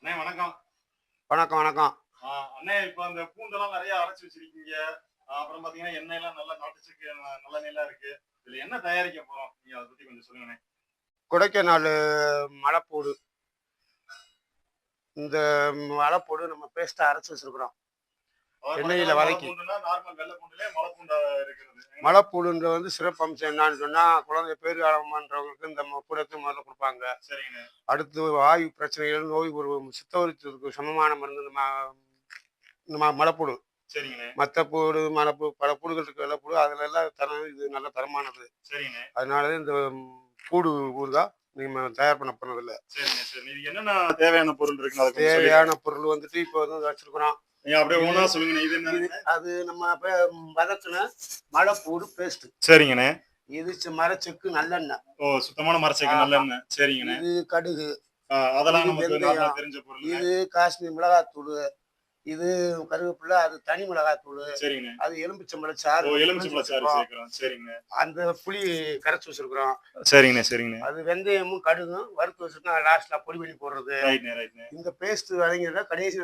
அண்ணே வணக்கம். வணக்கம் வணக்கம். அண்ணே இப்ப அந்த பூண்டெல்லாம் நெறைய அரைச்சு வச்சிருக்கீங்க. அப்புறம் பார்த்தீங்கன்னா, எண்ணெயெல்லாம் நல்லா நாட்டு சக்கரை நல்லெண்ணெய்லாம் இருக்கு. இதுல என்ன தயாரிக்க போறோம்? நீங்க அத பத்தி கொஞ்சம் சொல்லுங்கண்ணே. கொடைக்கானல் மலைப்பூடு. இந்த மலைப்பூடு நம்ம பேஸ்ட்டா அரைச்சு வச்சிருக்கிறோம். எண்ணெயில வதக்கி. பூண்டுன்னா நார்மல் வெள்ள பூண்டுலயே மலை பூண்டா இருக்கிறது. மலைப்பூடுன்ற வந்து சிறப்பம்சம் என்னன்னு சொன்னா, குழந்தை பேறுகாலம் பண்றவங்களுக்கு இந்த பூடத்தை முதல்ல குடுப்பாங்க. சரிங்கண்ணே. அடுத்து வாயு பிரச்சனைகள், நோய் சித்தவரிச்சதுக்கு சமமான மருந்து இந்த மலைப்பூடு. சரிங்கண்ணே. மத்த பூடு, பல பூடுகள் இருக்கு. வெள்ளைப்பூடு அதுல எல்லாம் இது நல்ல தரமானது. சரிங்கண்ணே. அதனால இந்த பூடு ஊறுகாய் நம்ம தயார் பண்ணதில்ல. சரிங்க சரி. இது என்னென்ன தேவையான பொருள் இருக்குன்னு அத தேவையான பொருள் வந்துட்டு இப்போ வந்து வச்சிருக்கிறோம். நீங்க அப்படியே ஒவ்வொன்னா சொல்லுங்கண்ணே. இது என்ன? அது நம்ம வதக்குன மலைப்பூடு பேஸ்ட். சரிங்கண்ணே. இது மரச்செக்கு நல்லெண்ணெய். ஓ, சுத்தமான மரச்செக்கு நல்லெண்ணெய். சரிங்கண்ணே. இது கடுகு. அதெல்லாம் நமக்கு நார்மலா தெரிஞ்ச பொருள். இது காஷ்மீர் மிளகாத்தூள். இது கருவேப்பிலை, அது தனி மிளகாத்தூள். சரிங்க. அது எலுமிச்சம்பழ சாறு. ஓ, எலுமிச்சம்பழ சாறு சேர்க்கிறோம். சரிங்க. அந்த புளி கரைச்சு வச்சிருக்கிறோம். சரிங்கண்ணே சரிங்கண்ணே. அது வெந்தயமும் கடுகும் வறுத்து வச்சிருக்கோம். லாஸ்ட்ல பொடி பண்ணி போடுறது. ரைட்ண்ணே ரைட்ண்ணே. இந்த பேஸ்ட் வதங்கினத கடைசி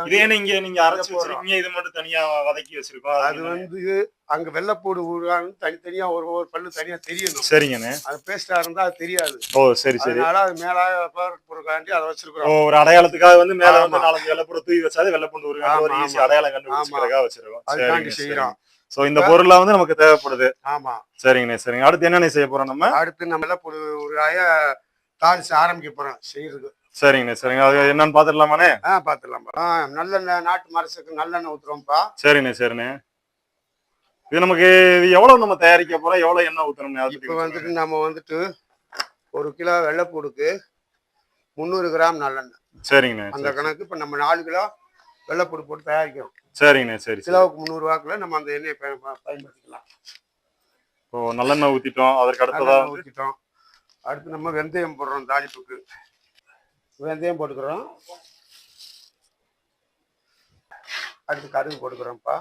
இதே நீங்க அரைச்சு வச்சிருக்கீங்க. இது மட்டும் தனியா வதக்கி வச்சிருக்கோம். அது வந்து அங்க வெள்ளைப்பூடு ஊறுகான்னு தனித்தனியா ஒரு பல்லு தனியா தெரியணும். சரிங்கண்ணே. அது பேஸ்டா இருந்தா அது தெரியாது. ஓ சரி சரி. அதனால அது மேல பொருட்காண்டி அதை வச்சிருக்கிறோம். ஒரு அடையாளத்துக்காக வந்து மேல வந்து 4 வெள்ளைப்பூடு தூவி வச்சாது வெள்ளைப்பூண்டு ஊறுகாய் ஒரு ஈஸி அடையாளம் கண்டுபிடிக்கிறதுக்காக வச்சிருக்கோம். அதுக்காண்டி செய்யறோம். சோ இந்த பொருள்லாம் வந்து நமக்கு தேவைப்படுது. ஆமா. சரிங்கண்ணே சரிங்க. அடுத்து என்னென்ன செய்ய போறோம் நம்ம? அடுத்து நம்ம வெள்ளைப்பூடு ஊறுகாய தாளிச்சு ஆரம்பிக்க போறோம் செய்யறது. சரிங்கண்ணே சரிங்க. அது என்னன்னு பாத்துடலாமாண்ணே? பாத்துடலாம். நல்லெண்ணெய், நாட்டு மரச்செக்கு நல்லெண்ணெய் ஊத்துறோம்ப்பா. சரிண்ணே சரிண்ணே. இது நமக்கு எவ்வளவு நம்ம தயாரிக்க போறோம், எவ்வளவு எண்ணெய் ஊத்தணும்? இப்ப வந்துட்டு நம்ம வந்துட்டு 1 கிலோ வெள்ளைப்பூடுக்கு 300 கிராம் நல்லெண்ணெய். சரிங்கண்ணே. அந்த கணக்கு இப்ப நம்ம 4 கிலோ வெள்ளைப்பூடு போட்டு தயாரிக்கிறோம். சரிங்கண்ணே சரி. கிலோவுக்கு 300 ரூபாய்க்குள்ள நம்ம அந்த எண்ணெயை பயன்படுத்திக்கலாம். ஓ, நல்லெண்ணெய் ஊத்திட்டோம். அதற்கு அடுத்ததா ஊத்திட்டோம். அடுத்து நம்ம வெந்தயம் போடுறோம். தாளிப்புக்கு வெந்தயம் போட்டுக்கிறோம். அடுத்து கடுகு போட்டுக்கிறோம்ப்பா.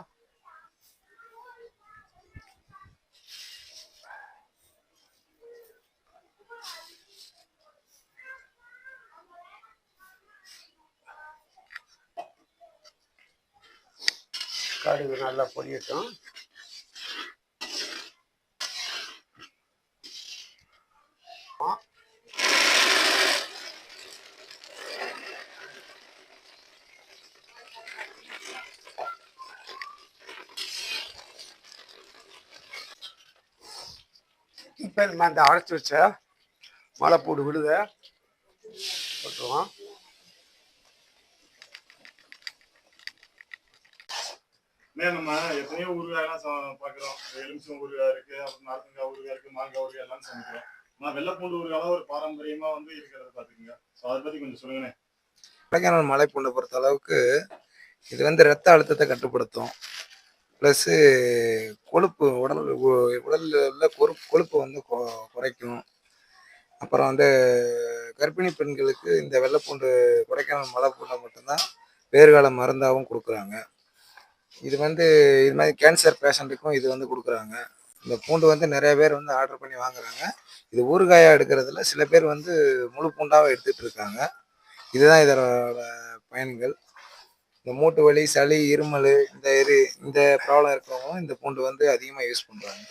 கடுகு நல்லா பொரியட்டும். இப்போ நம்ம அந்த அரைச்சி வச்ச மலைப்பூடு விழுத போட்டுருவோம். நம்ம எத்தனையோ ஊறுகாயெல்லாம் பாக்குறோம். எலுமிச்சம் ஊறுகாய் இருக்கு, அப்புறம் நார்த்தங்காய் ஊறுகாய் இருக்கு, மாங்காய் ஊறுகாய் எல்லாம் சமைக்கிறோம். ஆனா வெள்ளைப்பூண்டு ஊறுகாய் ஒரு பாரம்பரியமா வந்து இருக்கிறத பாத்துக்கோங்க. அதை பத்தி கொஞ்சம் சொல்லுங்கண்ணே. கொடைக்கானல் மலைப்பூண்டை பொறுத்த அளவுக்கு இது வந்து ரத்த அழுத்தத்தை கட்டுப்படுத்தும். ப்ளஸ்ஸு கொழுப்பு உடலில் உள்ள கொழுப்பை வந்து குறைக்கும். அப்புறம் வந்து கர்ப்பிணி பெண்களுக்கு இந்த வெள்ளைப்பூண்டு கொடைக்கானல் மலைப்பூண்டை மட்டும்தான் வேறுகால மருந்தாகவும் கொடுக்குறாங்க. இது வந்து இது மாதிரி கேன்சர் பேஷண்ட்டுக்கும் இது வந்து கொடுக்குறாங்க. இந்த பூண்டு வந்து நிறைய பேர் வந்து ஆர்டர் பண்ணி வாங்குறாங்க. இது ஊறுகாயாக எடுக்கிறதுல சில பேர் வந்து முழு பூண்டாக எடுத்துகிட்டு இருக்காங்க. இதுதான் இதோட பயன்கள். இந்த மூட்டு வலி, சளி, இருமல், இந்த ப்ராப்ளம் இருக்கிறவங்களும் இந்த பூண்டு வந்து அதிகமாக யூஸ் பண்ணுறாங்க.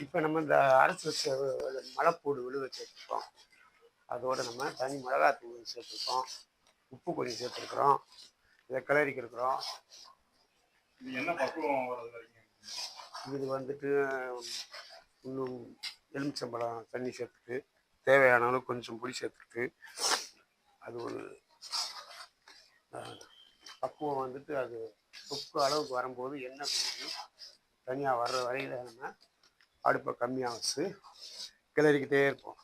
இப்போ நம்ம இந்த அரைச்சி வச்ச மலைப்பூடு விழு வச்சுருக்கோம். அதோட நம்ம தனி மிளகாத்தூள் சேர்த்துருக்கோம். உப்பு கொஞ்சம் சேர்த்துருக்குறோம். இதை கிளறிக்கு இருக்கிறோம். இது என்ன பக்குவம் வர்றது வரைக்கும்? இது வந்துட்டு இன்னும் எலுமிச்சம்பழம் தண்ணி சேர்த்துட்டு தேவையான அளவு கொஞ்சம் புளி சேர்த்துட்டு அது ஒரு பக்குவம் வந்துட்டு அது உப்பு அளவுக்கு வரும்போது எண்ணெய் கொஞ்சம் தனியாக வர்ற வரையில் நம்ம அடுப்பை கம்மியாக வச்சு கிளறிக்கிட்டே இருப்போம்.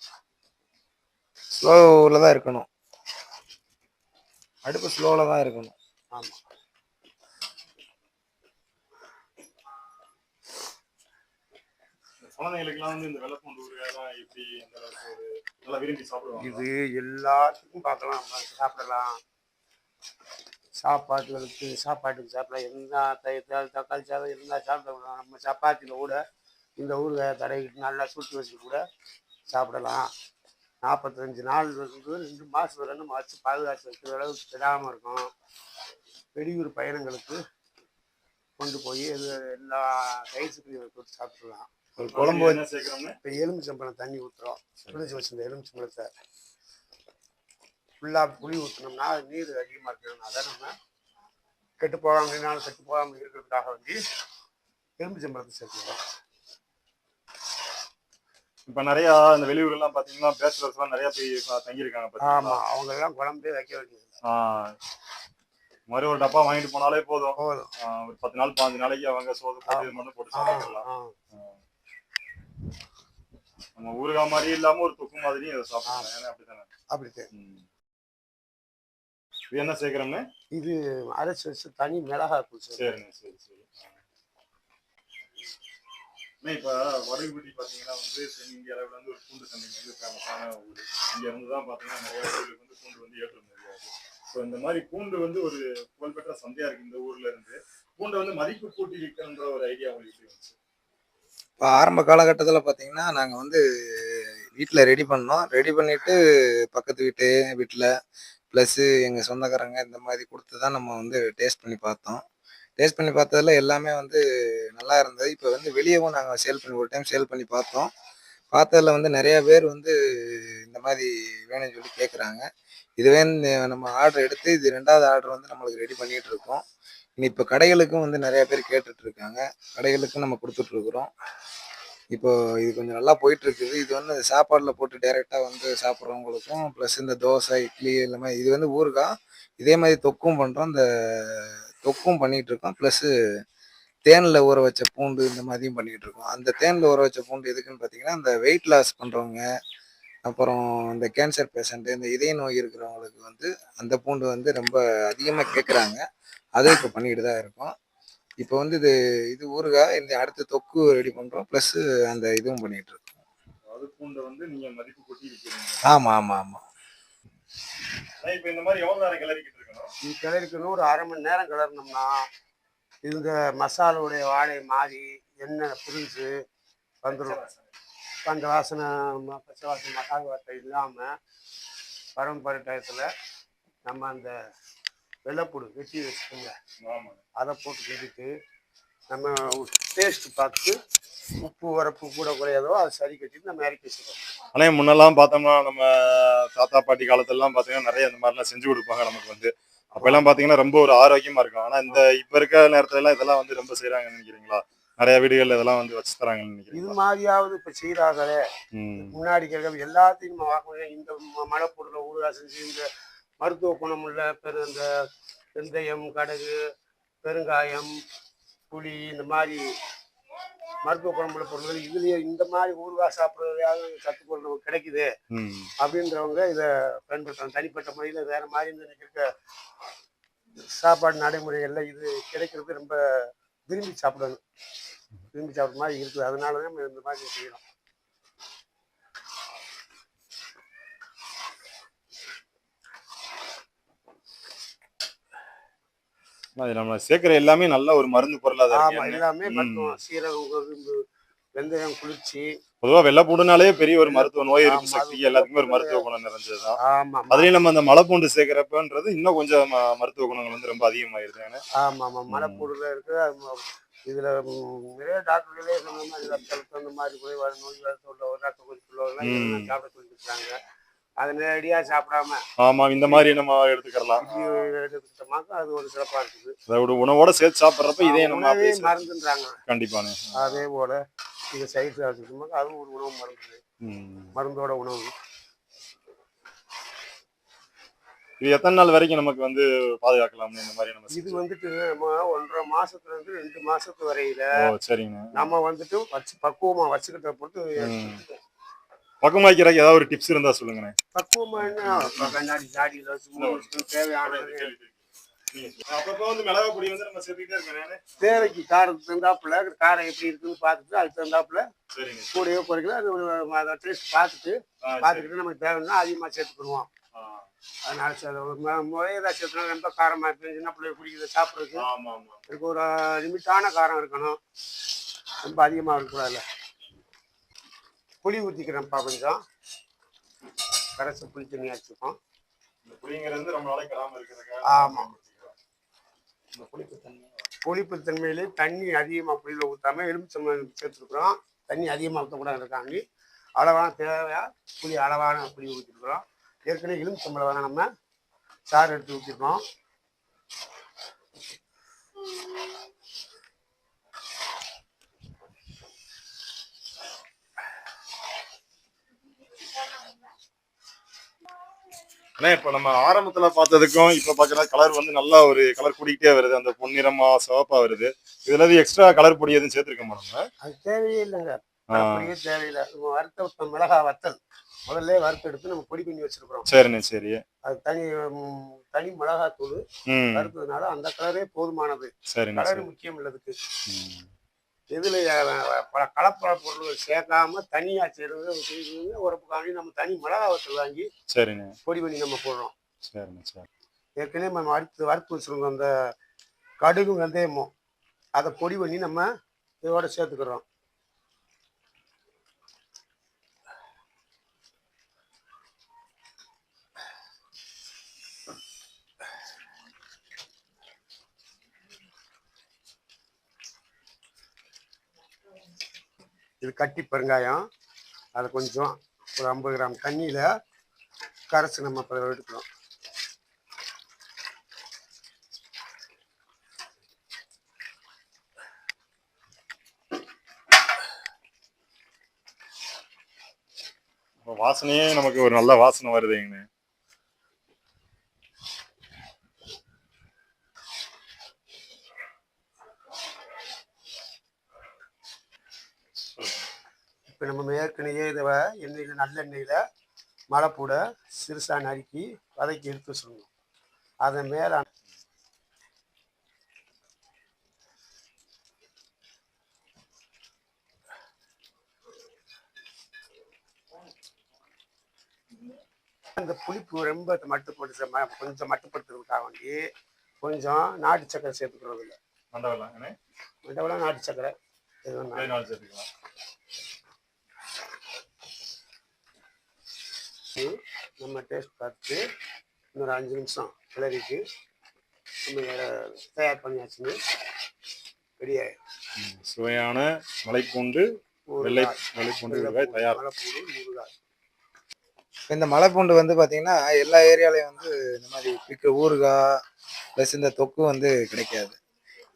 ஸ்லோவில் தான் இருக்கணும். அடுப்பு ஸ்லோவில் தான் இருக்கணும். ஆமாம். குழந்தைகளுக்குலாம் வந்து இந்த வெள்ளைப்பூண்டு ஊறுகாயெல்லாம் எப்படி அந்த அளவுக்கு நல்லா விரும்பி சாப்பிடுவாங்க? இது எல்லாத்துக்கும் பார்க்கலாம், சாப்பிடலாம். சாப்பாட்டுக்கு சாப்பிடலாம். என்ன தக்காளி சாதம் இருந்தால் சாப்பிடலாம். நம்ம சப்பாத்தியில் கூட இந்த ஊறுகாயை தடவிக்கிட்டு நல்லா சுட்டு வச்சு கூட சாப்பிடலாம். 45 நாள் இருந்து 2 மாதம் வரை நம்ம வச்சு பாதுகாத்து வைக்கிற அளவுக்கு கெடாமல் இருக்கும். வெளியூர் பயணங்களுக்கு கொண்டு போய் இது எல்லா ரைஸுக்கும் போட்டு சாப்பிடலாம். ஒரு குழம்பு என்ன சேர்க்கிறோம்னு இப்போ எலுமிச்சம்பழம் தண்ணி ஊற்றுறோம். புளிச்சு வச்சிருந்த எலுமிச்சம்பழத்தை ஃபுல்லாக புளி ஊற்றினோம்னா அது நீர் அதிகமாக இருக்கிறதுனால நம்ம கெட்டு போகாமல் கெட்டு போகாமல் இருக்கிறதுக்காக வந்து எலுமிச்சம்பழத்தை சேர்த்துக்கிறோம். இப்ப நிறைய இந்த வெளியூர்லாம் பாத்தீங்கன்னா பேச்சுலர்ஸ் எல்லாம் நிறைய போய் தங்கியிருக்காங்க. ஆமா, அவங்க எல்லாம் குழம்பே வைக்க வேண்டியது. மாதிரி ஒரு டப்பா வாங்கிட்டு போனாலே போதும். ஒரு 10 நாள் 15 நாளைக்கு அவங்க சோறு போட்டு மட்டும் போட்டு சாப்பிடலாம். நம்ம ஊறுகாய் மாதிரி இல்லாம ஒரு தொக்கு மாதிரியும் இதை சாப்பிடலாம். அப்படித்தானே? அப்படித்தான். இது என்ன சேர்க்கிறோம்னு? இது அரைச்சி வச்சு தனி மிளகாய் தூள். சரிங்க, சரி சரி. இப்ப வடுகுபட்டி பாத்தீங்கன்னா வந்து தென்னிந்திய அளவுல வந்து ஒரு பூண்டு சந்தைங்க வந்து ஃபேமஸான ஊர். இங்க இருந்துதான் பாத்தீங்கன்னா நிறைய ஊருக்கு வந்து பூண்டு வந்து ஏற்றுமதி ஆகுது. ஸோ இந்த மாதிரி பூண்டு வந்து ஒரு புகழ்பெற்ற சந்தையா இருக்கு இந்த ஊர்ல இருந்து. பூண்டை வந்து மதிப்பு கூட்டி விற்கணுன்ற ஒரு ஐடியா உங்களுக்கு இருந்துச்சு? இப்போ ஆரம்ப காலகட்டத்தில் பார்த்தீங்கன்னா நாங்கள் வந்து வீட்டில் ரெடி பண்ணோம். ரெடி பண்ணிவிட்டு பக்கத்து வீட்டில் ப்ளஸ்ஸு எங்கள் சொந்தக்காரங்க இந்த மாதிரி கொடுத்து தான் நம்ம வந்து டேஸ்ட் பண்ணி பார்த்தோம். டேஸ்ட் பண்ணி பார்த்ததில் எல்லாமே வந்து நல்லா இருந்தது. இப்போ வந்து வெளியவும் நாங்கள் ஒரு டைம் சேல் பண்ணி பார்த்தோம். பார்த்ததில் வந்து நிறையா பேர் வந்து இந்த மாதிரி வேணும்னு சொல்லி கேட்குறாங்க. இதுவே நம்ம ஆர்டர் எடுத்து இது 2வது ஆர்டர் வந்து நம்மளுக்கு ரெடி பண்ணிகிட்டு இருக்கோம். இனி இப்போ கடைகளுக்கும் வந்து நிறையா பேர் கேட்டுட்ருக்காங்க. கடைகளுக்கும் நம்ம கொடுத்துட்ருக்குறோம். இப்போ இது கொஞ்சம் நல்லா போயிட்டுருக்குது. இது வந்து சாப்பாடில் போட்டு டைரெக்டாக வந்து சாப்பிட்றவங்களுக்கும் ப்ளஸ் இந்த தோசை, இட்லி எல்லாமே இது வந்து ஊறுகாய். இதே மாதிரி தொக்கும் பண்ணுறோம். இந்த தொக்கும் பண்ணிகிட்ருக்கோம். ப்ளஸ்ஸு தேனில் ஊற வச்ச பூண்டு இந்த மாதிரியும் பண்ணிகிட்ருக்கோம். அந்த தேனில் ஊற வச்ச பூண்டு எதுக்குன்னு பார்த்தீங்கன்னா, இந்த வெயிட் லாஸ் பண்ணுறவங்க, அப்புறம் இந்த கேன்சர் பேஷண்ட்டு, இந்த இதய நோய் இருக்கிறவங்களுக்கு வந்து அந்த பூண்டு வந்து ரொம்ப அதிகமாக கேட்குறாங்க. அதுவும் இப்போ பண்ணிக்கிட்டு தான் இருக்கோம். இப்போ வந்து இது ஊறுகாய். இந்த அடுத்த தொக்கு ரெடி பண்ணுறோம். ப்ளஸ்ஸு அந்த இதுவும் பண்ணிகிட்டு இருக்கோம். அது பூண்டை வந்து நீங்கள் மதிப்பு கூட்டி விற்கிறீங்க? ஆமாம் ஆமாம் ஆமாம். இப்போ இந்த மாதிரி எவ்வளோ நேரம் கிளறிக்கிட்டு இருக்கணும்? இது கிளறிக்கணும். ஒரு 1/2 மணி நேரம் கிளறினோம்னா இந்த மசாலாவுடைய வாடகை மாறி எண்ணெய் பிரிஞ்சு வந்துடும். அந்த வாசனை பச்சை வாசனை மசாலா வார்த்தை இல்லாமல் பரம்பரை டயத்தில் நம்ம அந்த வெள்ளைப்பூடு வெட்டி வச்சுக்கோங்க, அதை போட்டு கிண்டிட்டு நம்ம டேஸ்ட் பார்த்து உப்பு வரப்பு கூட குறையாதோ அதை சரி கட்டிட்டு நம்ம இறக்கி வச்சுக்கோம். ஆனால் முன்னெல்லாம் பார்த்தோம்னா நம்ம தாத்தா பாட்டி காலத்துலலாம் பார்த்தீங்கன்னா நிறைய இந்த மாதிரிலாம் செஞ்சு கொடுப்பாங்க நமக்கு வந்து. அப்பெல்லாம் பார்த்தீங்கன்னா ரொம்ப ஒரு ஆரோக்கியமாக இருக்கும். ஆனால் இந்த இப்போ இருக்க நேரத்துலலாம் இதெல்லாம் வந்து ரொம்ப செய்கிறாங்கன்னு நினைக்கிறீங்களா? நிறைய வீடுகள் இதெல்லாம் வந்து வச்சு தராங்கன்னு நினைக்கிறேன். இது மாதிரியாவது இப்போ செய்கிறாங்களே. முன்னாடி கேட்க எல்லாத்தையும் நம்ம வாங்க. இந்த மலைப்பொருளை ஊறுகாய் செஞ்சு இந்த மருத்துவ குணமுள்ள இந்த வெந்தயம், கடுகு, பெருங்காயம், புளி இந்த மாதிரி மருத்துவ குணமுள்ள பொருட்கள் இதுலயே இந்த மாதிரி ஊறுகாய் சாப்பிட்றதையாவது சத்துப்பொருள் நமக்கு கிடைக்குது அப்படின்றவங்க இதை பயன்படுத்தணும். தனிப்பட்ட முறையில் வேற மாதிரி இருக்க சாப்பாடு நடைமுறைகள்ல இது கிடைக்கிறது ரொம்ப விரும்பி சாப்பிடணும். விரும்பி சாப்பிட்ற மாதிரி இருக்குது. அதனால தான் நம்ம இந்த மாதிரி செய்யணும். நம்ம சேர்க்கிற எல்லாமே நல்ல ஒரு மருந்து பொருளா தான் இருக்கு. எல்லாமே மருத்துவம். சீரகம், வெந்தயம், குளிர்ச்சி. பொதுவா வெள்ளைப்பூண்டுனாலே பெரிய ஒரு மருத்துவ நோய் எதிர்ப்பு சக்தி எல்லாத்துக்குமே ஒரு மருத்துவ குணம் நிறைஞ்சதுதான். அதுலயும் நம்ம அந்த மலைப்பூண்டு சேர்க்கிறப்பன்றது இன்னும் கொஞ்சம் மருத்துவ குணங்கள் வந்து ரொம்ப அதிகமாயிருது. ஆமா ஆமா, மலைப்பூண்டுல இருக்கு. இதுல நிறைய டாக்டர்களே சொன்ன மாதிரி ரத்தம் அந்த மாதிரி குறைவான நோய் ரத்த கொதிப்புள்ளவர்கள் சாப்பிட சொல்லிருக்காங்க. அதை நேரடியா சாப்பிடாம ஆமா இந்த மாதிரி நம்ம எடுத்துக்கலாம். எடுத்துக்கிட்டோமாக்க அது ஒரு சிறப்பா இருக்குது. அதோட உணவோட சேர்த்து சாப்பிட்றப்ப இதே நம்ம மருந்துன்றாங்க. கண்டிப்பானே. அதே போல இது சைடு சாப்பிட்டுக்கோமாக்க அதுவும் ஒரு உணவு மருந்து. மருந்தோட உணவு. இது எத்தனை நாள் வரைக்கும் நமக்கு வந்து பாதுகாக்கலாம் இந்த மாதிரி? நம்ம இது வந்துட்டு நம்ம 1.5 மாசத்துல இருந்து 2 மாசத்து வரையில சரிங்க நம்ம வந்துட்டு வச்சு பக்குவமா வச்சுக்கிட்ட பொறுத்து. பக்குவமா வைக்கிறதுக்கு ஏதாவது ஒரு டிப்ஸ் இருந்தா சொல்லுங்க. பக்குவமா என்ன கண்ணாடி ஜாடியில வச்சு தேவையானது அப்பப்போ வந்து மிளகா பொடி வந்து நம்ம சேர்த்துக்கிட்டே இருக்கேன். தேவைக்கு காரத்துக்கு தகுந்தாப்புல காரம் எப்படி இருக்குன்னு பார்த்துட்டு அதுக்கு தகுந்தாப்புல கூடயோ குறைக்கல அதை டேஸ்ட் பார்த்துக்கிட்டு நமக்கு தேவைன்னா அதிகமாக சேர்த்துக்கிடுவோம். அதனால முறையதான் சேர்த்துனா ரொம்ப காரமாக இருக்கு. சின்ன பிள்ளைங்க குடிக்கிறத சாப்பிட்றதுக்கு இதுக்கு ஒரு லிமிட்டான காரம் இருக்கணும். ரொம்ப அதிகமாக இருக்கக்கூடாதுல்ல. புளி ஊற்றிக்கிறேன்ப்பா கொஞ்சம். கரைச்சி புளி தண்ணி வச்சுருக்கோம். இந்த புளிங்கிறது வந்து ரொம்ப நாளைக்கு கெடாம இருக்கிறதுக்காக ஆமாம். இந்த புளிப்பு தண்ணி புளிப்பு தன்மையிலே தண்ணி அதிகமாக புளியில் ஊற்றாமல் எலுமிச்சம்பழம் சேர்த்துருக்குறோம். தண்ணி அதிகமாக ஊற்றக்கூடாதுக்காண்டி அளவான தேவையாக புளி அளவான புளி ஊற்றிருக்கிறோம். ஏற்கனவே எலுமிச்சம்பழம் வேணால் நம்ம சாறு எடுத்து ஊற்றிருக்கோம். ஆனா இப்ப நம்ம ஆரம்பத்துல பார்த்ததுக்கும் இப்ப பாக்குற கலர் வந்து நல்லா ஒரு கலர் கூடிக்கிட்டே வருது. அந்த பொன்னிறமா சிவப்பா வருது. இதுல எக்ஸ்ட்ரா கலர் பொடி எதுவும் சேர்த்திருக்க மாட்டோம். அது தேவையே இல்லைங்க. பொடியே தேவையில்லை. நம்ம வறுத்த மிளகா வத்தல் முதல்ல வறுத்து எடுத்து நம்ம பொடி பண்ணி வச்சிருக்கிறோம். சரிண்ணே, சரி. அது தனி மிளகாத்தூள் வறுத்ததுனால அந்த கலரே போதுமானது. கலர் முக்கியம் இல்லதுக்கு. எதுல பல கலப்பட பொருள் சேர்க்காம தனியா செய்யறது ஒரு பக்கம் நம்ம தனி மிளகா வத்தல் வாங்கி பொடி பண்ணி நம்ம போடுறோம். ஏற்கனவே நம்ம வறுத்து வச்சிருக்கோம் அந்த கடுகு வெந்தயமும் அதை பொடி பண்ணி நம்ம இதோட சேர்த்துக்கிறோம். இது கட்டி பெருங்காயம். அதை கொஞ்சம் ஒரு 50 கிராம் தண்ணியில் கரைச்சி நம்ம இப்போ எடுக்கிறோம். வாசனையே நமக்கு ஒரு நல்ல வாசனை வருதுங்க. இப்போ நம்ம ஏற்கனவே இதை எண்ணெயில் நல்லெண்ணெயில் மலைப்பூட சிறுசா நறுக்கி வதக்கி எடுத்து வச்சுருந்தோம். அதை மேலே அந்த புளிப்பு ரொம்ப கொஞ்சம் மட்டுப்படுத்துறதுக்காக வேண்டி கொஞ்சம் நாட்டு சக்கரை சேர்த்துக்கிறது இல்லை. மண்டவெல்லாம் நாட்டு சக்கரை நம்ம டேஸ்ட் பார்த்து இன்னொரு 5 நிமிஷம் கிளறிட்டு நம்ம தயார் பண்ணியாச்சுன்னு ரெடியாயிடும். சுவையான மலைப்பூண்டு ஊறுகாய் தயார். இந்த மலைப்பூண்டு வந்து பார்த்தீங்கன்னா எல்லா ஏரியாலையும் வந்து இந்த மாதிரி ஊறுகாய் ப்ளஸ் இந்த தொக்கு வந்து கிடைக்காது.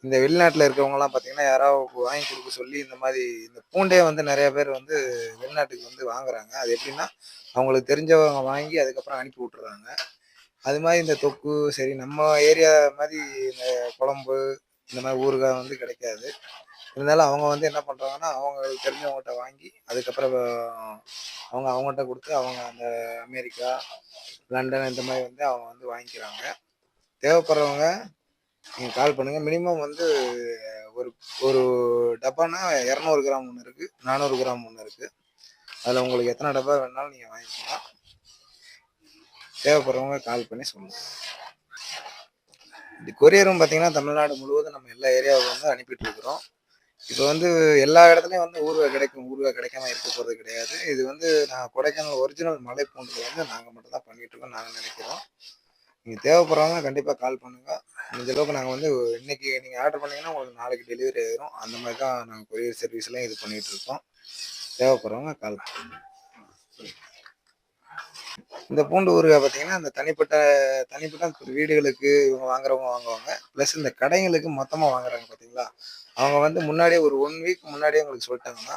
இந்த வெளிநாட்டில் இருக்கவங்கலாம் பார்த்தீங்கன்னா யாராவது வாங்கி கொடுக்க சொல்லி இந்த மாதிரி இந்த பூண்டே வந்து நிறைய பேர் வந்து வெளிநாட்டுக்கு வந்து வாங்குறாங்க. அது எப்படின்னா அவங்களுக்கு தெரிஞ்சவங்க வாங்கி அதுக்கப்புறம் அனுப்பி விட்டுறாங்க. அது மாதிரி இந்த தொக்கு சரி நம்ம ஏரியா மாதிரி இந்த குழம்பு இந்த மாதிரி ஊறுகாய் வந்து கிடைக்காது. இருந்தாலும் அவங்க வந்து என்ன பண்ணுறாங்கன்னா அவங்களுக்கு தெரிஞ்சவங்ககிட்ட வாங்கி அதுக்கப்புறம் அவங்ககிட்ட கொடுத்து அவங்க அந்த அமெரிக்கா லண்டன் இந்த மாதிரி வந்து அவங்க வந்து வாங்கிக்கிறாங்க. தேவைப்படுறவங்க நீங்கள் கால் பண்ணுங்கள். மினிமம் வந்து ஒரு ஒரு டப்பானா 200 கிராம் ஒன்று இருக்குது, 400 கிராம் ஒன்று இருக்குது. அதில் உங்களுக்கு எத்தனை டப்பா வேணாலும் நீங்கள் வாங்கிக்கலாம். தேவைப்படுறவங்க கால் பண்ணி சொல்லுங்கள். இந்த கொரியரும் பார்த்தீங்கன்னா தமிழ்நாடு முழுவதும் நம்ம எல்லா ஏரியாவுக்கும் வந்து அனுப்பிட்டு இருக்கிறோம். இப்போ வந்து எல்லா இடத்துலையும் வந்து ஊறுகாய் கிடைக்காம இருக்க போகிறது கிடையாது. இது வந்து நான் கொடைக்கானல் ஒரிஜினல் மலைப்பூண்டு வந்து நாங்கள் மட்டும் தான் பண்ணிகிட்டு இருக்கோம் நாங்கள் நினைக்கிறோம். நீங்கள் தேவைப்படுறவங்க கண்டிப்பாக கால் பண்ணுங்கள். இந்த அளவுக்கு நாங்கள் வந்து இன்னைக்கு நீங்கள் ஆர்டர் பண்ணிங்கன்னா உங்களுக்கு நாளைக்கு டெலிவரி ஆயிரும். அந்த மாதிரி தான் நாங்கள் கொரியர் சர்வீஸ்லாம் இது பண்ணிகிட்டு இருக்கோம். தேவைப்படுறவங்க கால் பண்ணுங்கள். இந்த பூண்டு ஊறுகாய் பார்த்தீங்கன்னா இந்த தனிப்பட்ட வீடுகளுக்கு இவங்க வாங்குவாங்க. ப்ளஸ் இந்த கடைகளுக்கு மொத்தமாக வாங்குறாங்க பார்த்தீங்களா, அவங்க வந்து முன்னாடியே ஒரு 1 வீக் முன்னாடியே உங்களுக்கு சொல்லிட்டாங்கன்னா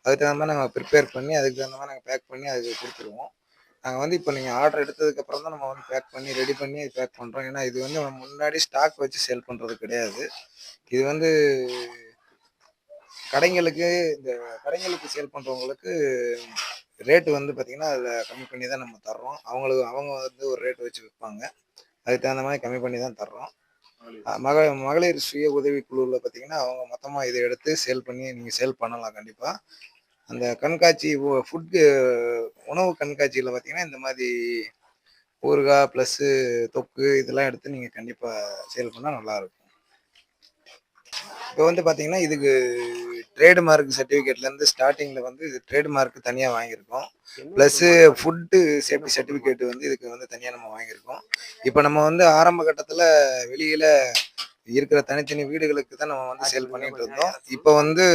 அதுக்கு தகுந்த மாதிரி நாங்கள் ப்ரிப்பேர் பண்ணி அதுக்கு தகுந்த மாதிரி நாங்கள் பேக் பண்ணி அதுக்கு கொடுத்துருவோம். நாங்கள் வந்து இப்போ நீங்கள் ஆர்டர் எடுத்ததுக்கப்புறம் தான் நம்ம வந்து பேக் பண்ணி ரெடி பண்ணி பேக் பண்ணுறோம். ஏன்னா இது வந்து நம்ம முன்னாடி ஸ்டாக் வச்சு சேல் பண்ணுறது கிடையாது. இது வந்து கடைங்களுக்கு சேல் பண்ணுறவங்களுக்கு ரேட்டு வந்து பார்த்திங்கன்னா அதில் கம்மி பண்ணி தான் நம்ம தர்றோம். அவங்க வந்து ஒரு ரேட்டு வச்சு விற்பாங்க. அதுக்கு தகுந்த மாதிரி கம்மி பண்ணி தான் தர்றோம். மகளிர் சுய உதவி குழுவில் பார்த்தீங்கன்னா அவங்க மொத்தமாக இதை எடுத்து சேல் பண்ணி நீங்கள் சேல் பண்ணலாம். கண்டிப்பாக அந்த கண்காட்சி உணவு கண்காட்சியில் பார்த்தீங்கன்னா இந்த மாதிரி ஊறுகாய் ப்ளஸ்ஸு தொக்கு இதெல்லாம் எடுத்து நீங்கள் கண்டிப்பாக சேல் பண்ணால் நல்லாயிருக்கும். இப்போ வந்து பார்த்தீங்கன்னா இதுக்கு ட்ரேட்மார்க் சர்டிஃபிகேட்லேருந்து ஸ்டார்டிங்கில் வந்து இது ட்ரேட்மார்க் தனியாக வாங்கியிருக்கோம். ப்ளஸ்ஸு ஃபுட்டு சேஃப்டி சர்டிஃபிகேட் வந்து இதுக்கு வந்து தனியாக நம்ம வாங்கியிருக்கோம். இப்போ நம்ம வந்து ஆரம்ப கட்டத்தில் வெளியில் இருக்கிற தனித்தனி வீடுகளுக்கு தான் நம்ம வந்து சேல் பண்ணிட்டு இருந்தோம். இப்போ வந்து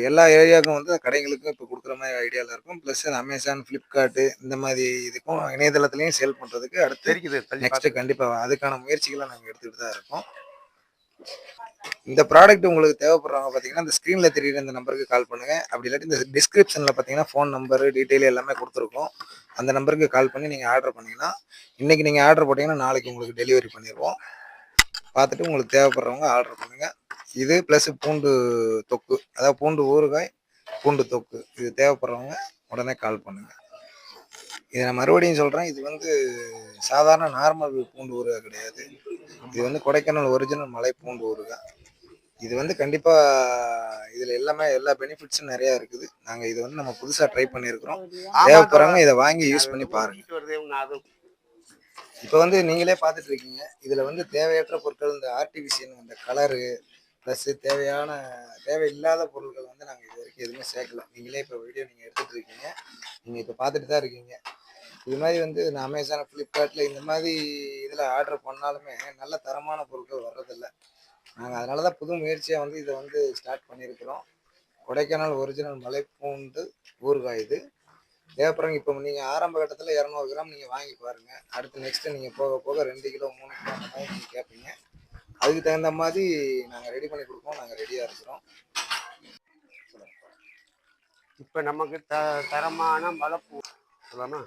எல்லா ஏரியாவுக்கும் வந்து கடைகளுக்கும் இப்போ கொடுக்குற மாதிரி ஐடியாவில் இருக்கும். ப்ளஸ் அமேசான், ஃப்ளிப்கார்ட்டு இந்த மாதிரி இதுக்கும் இணையதளத்துலையும் சேல் பண்ணுறதுக்கு அடுத்து நெக்ஸ்ட்டு கண்டிப்பாக அதுக்கான முயற்சிகளை நாங்கள் எடுத்துகிட்டு தான் இருக்கோம். இந்த ப்ராடக்ட் உங்களுக்கு தேவைப்படுறவங்க பார்த்தீங்கன்னா இந்த ஸ்க்ரீனில் தெரியுற இந்த நம்பருக்கு கால் பண்ணுங்கள். அப்படி இல்லாட்டி இந்த டிஸ்கிரிப்ஷனில் பார்த்தீங்கன்னா ஃபோன் நம்பரு டீட்டெயில் எல்லாமே கொடுத்துருக்கோம். அந்த நம்பருக்கு கால் பண்ணி நீங்கள் ஆர்டர் பண்ணிங்கன்னா இன்றைக்கி நீங்கள் ஆர்டர் போட்டிங்கன்னா நாளைக்கு உங்களுக்கு டெலிவரி பண்ணிடுவோம். பார்த்துட்டு உங்களுக்கு தேவைப்படுறவங்க ஆர்டர் பண்ணுங்கள். இது ப்ளஸ் பூண்டு தொக்கு, அதாவது பூண்டு ஊறுகாய், பூண்டு தொக்கு, இது தேவைப்படுறவங்க உடனே கால் பண்ணுங்கள். இதை நான் மறுபடியும் சொல்கிறேன், இது வந்து சாதாரண நார்மல் பூண்டு ஊறுகாய் கிடையாது. இது வந்து கொடைக்கானல் ஒரிஜினல் மலை பூண்டு ஊறுகாய். இது வந்து கண்டிப்பாக இதில் எல்லாமே எல்லா பெனிஃபிட்ஸும் நிறையா இருக்குது. நாங்கள் இதை வந்து நம்ம புதுசாக ட்ரை பண்ணியிருக்கிறோம். தேவைப்படுறவங்க இதை வாங்கி யூஸ் பண்ணி பாருங்கள். இப்போ வந்து நீங்களே பார்த்துட்டு இருக்கீங்க, இதில் வந்து தேவையற்ற பொருட்கள் இந்த ஆர்டிஃபிஷியல் இந்த கலரு ப்ளஸ்ஸு தேவையில்லாத பொருட்கள் வந்து நாங்கள் இது வரைக்கும் எதுவுமே சேர்க்கல. நீங்களே இப்போ வீடியோ நீங்கள் எடுத்துகிட்டு இருக்கீங்க, நீங்கள் இப்போ பார்த்துட்டு தான் இருக்கீங்க. இது மாதிரி வந்து நான் அமேசான், ஃப்ளிப்கார்ட்டில் இந்த மாதிரி இதில் ஆர்டர் பண்ணாலுமே நல்ல தரமான பொருட்கள் வர்றதில்லை. நாங்கள் அதனால தான் புது முயற்சியாக வந்து இதை வந்து ஸ்டார்ட் பண்ணியிருக்கிறோம். கொடைக்கானல் ஒரிஜினல் மலைப்பூண்டு ஊறுகாய் இது தேவைப்படுறவங்க. இப்போ நீங்கள் ஆரம்ப கட்டத்தில் 200 கிராம் நீங்கள் வாங்கி பாருங்கள். அடுத்து நெக்ஸ்ட்டு நீங்கள் போக போக 2 கிலோ 3 கிலோ அந்த மாதிரி நீங்கள் கேட்பீங்க. அதுக்கு தகுந்த மாதிரி நாங்கள் ரெடி பண்ணி கொடுப்போம். நாங்கள் ரெடியாக இருக்கிறோம். இப்போ நமக்கு தரமான மலைப்பூ சொல்லாமா?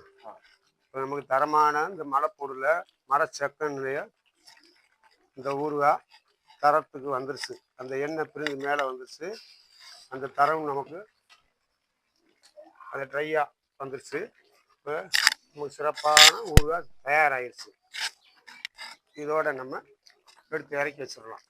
இப்போ நமக்கு தரமான இந்த மலைப்பூரில் மரச்செக்கன்லையே இந்த ஊறுகாய் தரத்துக்கு வந்துருச்சு. அந்த எண்ணெய் பிரிஞ்சு மேலே வந்துருச்சு. அந்த தரம் நமக்கு அது ட்ரையாக வந்துருச்சு. இப்போ நமக்கு சிறப்பான ஊறுகாய் தயாராகிடுச்சு. இதோட நம்ம எடுத்து இறக்கி வச்சிடலாம்.